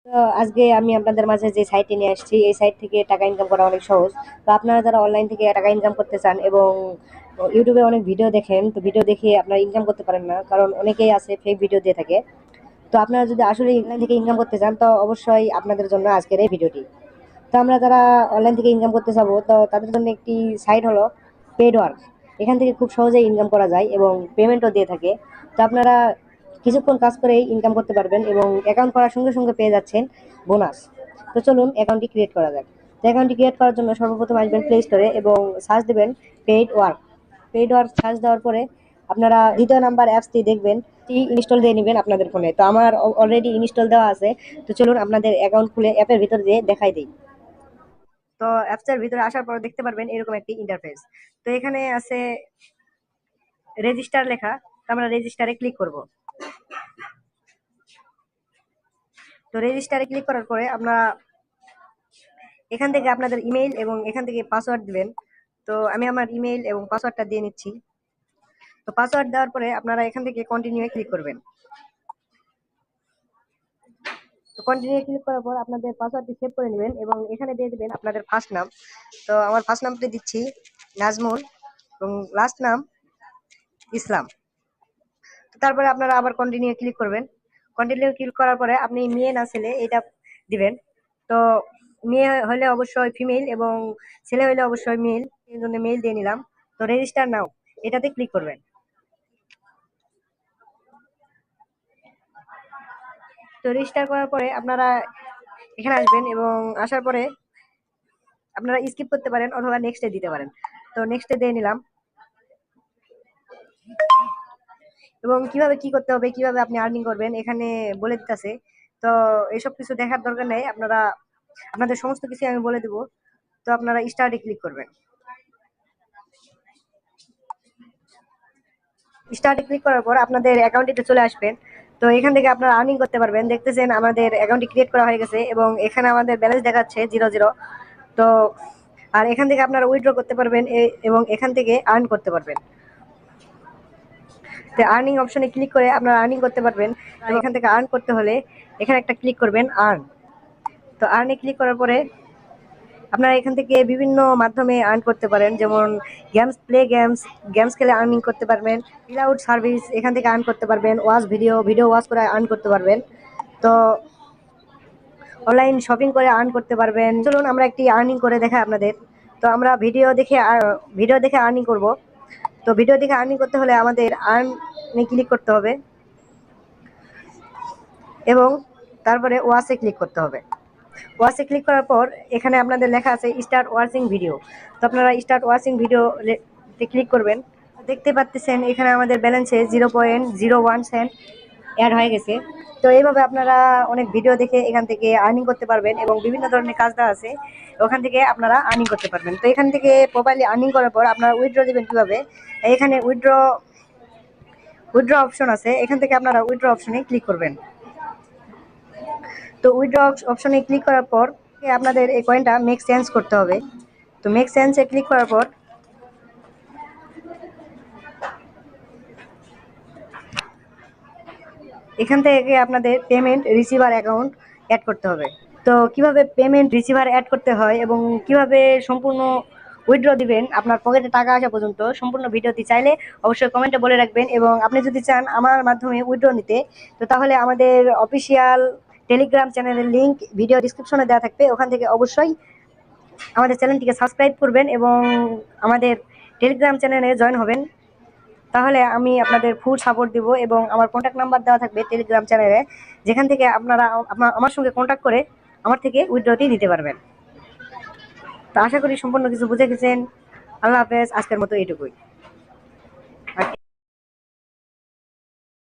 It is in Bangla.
তো আজকে আমি আপনাদের মাঝে যে সাইটটি নিয়ে আসছি, এই সাইট থেকে টাকা ইনকাম করা অনেক সহজ। তো আপনারা যারা অনলাইন থেকে টাকা ইনকাম করতে চান এবং ইউটিউবে অনেক ভিডিও দেখেন, তো ভিডিও দেখে আপনারা ইনকাম করতে পারেন না, কারণ অনেকেই আছে ফেক ভিডিও দিয়ে থাকে। তো আপনারা যদি আসলে অনলাইন থেকে ইনকাম করতে চান, তো অবশ্যই আপনাদের জন্য আজকের এই ভিডিওটি। তো আমরা যারা অনলাইন থেকে ইনকাম করতে যাবো, তো তাদের জন্য একটি সাইট হলো পেড ওয়ার্ক। এখান থেকে খুব সহজেই ইনকাম করা যায় এবং পেমেন্টও দিয়ে থাকে। তো আপনারা কিছুক্ষণ কাজ করেই ইনকাম করতে পারবেন এবং অ্যাকাউন্ট করার সঙ্গে সঙ্গে পেয়ে যাচ্ছেন বোনাস। তো চলুন অ্যাকাউন্টটি ক্রিয়েট করা যাক। তো অ্যাকাউন্টটি ক্রিয়েট করার জন্য সর্বপ্রথম আসবেন প্লে স্টোরে এবং সার্চ দেবেন paid work. Paid work search দেওয়ার পরে আপনারা দ্বিতীয় নাম্বার অ্যাপসটি দেখবেন, ইনস্টল দিয়ে নেবেন আপনাদের ফোনে। তো আমার অলরেডি ইনস্টল দেওয়া আছে। তো চলুন আপনাদের অ্যাকাউন্ট খুলে অ্যাপের ভিতর দিয়ে দেখাই দিই। তো অ্যাপসের ভিতরে আসার পর দেখতে পারবেন এরকম একটি ইন্টারফেস। তো এখানে আছে রেজিস্টার লেখা। তো আমরা রেজিস্টারে ক্লিক করব। তো রেজিস্টারে ক্লিক করার পরে আপনারা এখান থেকে আপনাদের ইমেইল এবং এখান থেকে পাসওয়ার্ড দিবেন। তো আমি আমার ইমেইল এবং পাসওয়ার্ডটা দিয়ে নিচ্ছি। তো পাসওয়ার্ড দেওয়ার পরে আপনারা এখান থেকে কন্টিনিউ এ ক্লিক করবেন। তো কন্টিনিউ ক্লিক করার পর আপনাদের পাসওয়ার্ডটি সেভ করে নেবেন এবং এখানে দিয়ে দিবেন আপনাদের ফার্স্ট নাম। তো আমার ফার্স্ট নামটি দিচ্ছি নাজমুল এবং লাস্ট নাম ইসলাম। তো তারপরে আপনারা আবার কন্টিনিউ ক্লিক করবেন। কন্টিনিউ ক্লিক করার পরে আপনি মেয়ে না ছেলে এটা দিবেন। তো মেয়ে হলে অবশ্যই ফিমেল এবং ছেলে হলে অবশ্যই মেল, এই জন্য মেল দিয়ে নিলাম। তো রেজিস্টার নাও এটাতে ক্লিক করবেন। তো রেজিস্টার করার পরে আপনারা এখানে আসবেন এবং আসার পরে আপনারা স্কিপ করতে পারেন অথবা নেক্সটে দিতে পারেন। তো নেক্সটে দিয়ে নিলাম এবং কিভাবে কি করতে হবে, কিভাবে আপনি আর্নিং করবেন এখানে বলে দিতেছে। তো এসব কিছু দেখার দরকার নেই, আপনারা আপনাদের সমস্ত কিছু আমি বলে দেবো। তো আপনারা স্টার্টে ক্লিক করবেন। স্টার্টে ক্লিক করার পর আপনাদের অ্যাকাউন্টে চলে আসবেন। তো এখান থেকে আপনারা আর্নিং করতে পারবেন। দেখতেছেন আমাদের অ্যাকাউন্টটি ক্রিয়েট করা হয়ে গেছে এবং এখানে আমাদের ব্যালেন্স দেখাচ্ছে 00। তো আর এখান থেকে আপনারা উইথড্র করতে পারবেন এবং এখান থেকে আর্ন করতে পারবেন। তো আর্নিং অপশনে ক্লিক করে আপনারা আর্নিং করতে পারবেন। আর এখান থেকে আর্ন করতে হলে এখানে একটা ক্লিক করবেন আর্ন। তো আর্নে ক্লিক করার পরে আপনারা এখান থেকে বিভিন্ন মাধ্যমে আর্ন করতে পারেন, যেমন গেমস প্লে গেমস, গেমস খেলে আর্নিং করতে পারবেন। ফিল আউট সার্ভিস এখান থেকে আর্ন করতে পারবেন। ওয়াচ ভিডিও, ভিডিও ওয়াচ করে আর্ন করতে পারবেন। তো অনলাইন শপিং করে আর্ন করতে পারবেন। চলুন আমরা একটি আর্নিং করে দেখাই আপনাদের। তো আমরা ভিডিও দেখে আর্নিং করব। তো ভিডিও দেখে আর্নিং করতে হলে আমাদের আর্নে ক্লিক করতে হবে এবং তারপরে ওয়াচে ক্লিক করতে হবে। ওয়াচে ক্লিক করার পর এখানে আপনাদের লেখা আছে স্টার্ট ওয়াচিং ভিডিও। তো আপনারা স্টার্ট ওয়াচিং ভিডিও ক্লিক করবেন। দেখতে পাচ্ছেন এখানে আমাদের ব্যালেন্সে 0.01 সেন্ট অ্যাড হয়ে গেছে। তো এইভাবে আপনারা অনেক ভিডিও দেখে এখান থেকে আর্নিং করতে পারবেন এবং বিভিন্ন ধরনের কাজ দেওয়া আছে, ওখান থেকে আপনারা আর্নিং করতে পারবেন। তো এখান থেকে প্রপারলি আর্নিং করার পর আপনারা উইথড্র দেবেন কিভাবে, এখানে উইথড্র অপশন আছে, এখান থেকে আপনারা উইথড্র অপশনে ক্লিক করবেন। তো উইথড্র অপশনে ক্লিক করার পর আপনাদের এই কয়েনটা মেক চেঞ্জ করতে হবে। তো মেক চেঞ্জে ক্লিক করার পর এখান থেকে আপনাদের পেমেন্ট রিসিভার অ্যাকাউন্ট অ্যাড করতে হবে। তো কিভাবে পেমেন্ট রিসিভার অ্যাড করতে হয় এবং কিভাবে সম্পূর্ণ উইথড্র দিবেন আপনার পকেটে টাকা আসা পর্যন্ত, সম্পূর্ণ ভিডিওটি চাইলে অবশ্যই কমেন্টে বলে রাখবেন। এবং আপনি যদি চান আমার মাধ্যমে উইথড্র নিতে, তো তাহলে আমাদের অফিসিয়াল টেলিগ্রাম চ্যানেলের লিঙ্ক ভিডিও ডিসক্রিপশনে দেওয়া থাকবে, ওখান থেকে অবশ্যই আমাদের চ্যানেলটিকে সাবস্ক্রাইব করবেন এবং আমাদের টেলিগ্রাম চ্যানেলে জয়েন হবেন। তাহলে আমি আপনাদের ফুল সাপোর্ট দিব এবং আমার কন্ট্যাক্ট নাম্বার দেওয়া থাকবে টেলিগ্রাম চ্যানেলে, যেখান থেকে আপনারা আমার সঙ্গে কন্ট্যাক্ট করে আমার থেকে উইথড্রটি নিতে পারবেন। তো আশা করি সম্পূর্ণ কিছু বুঝে গেছেন। আল্লাহ হাফেজ, আজকের মতো এইটুকুই।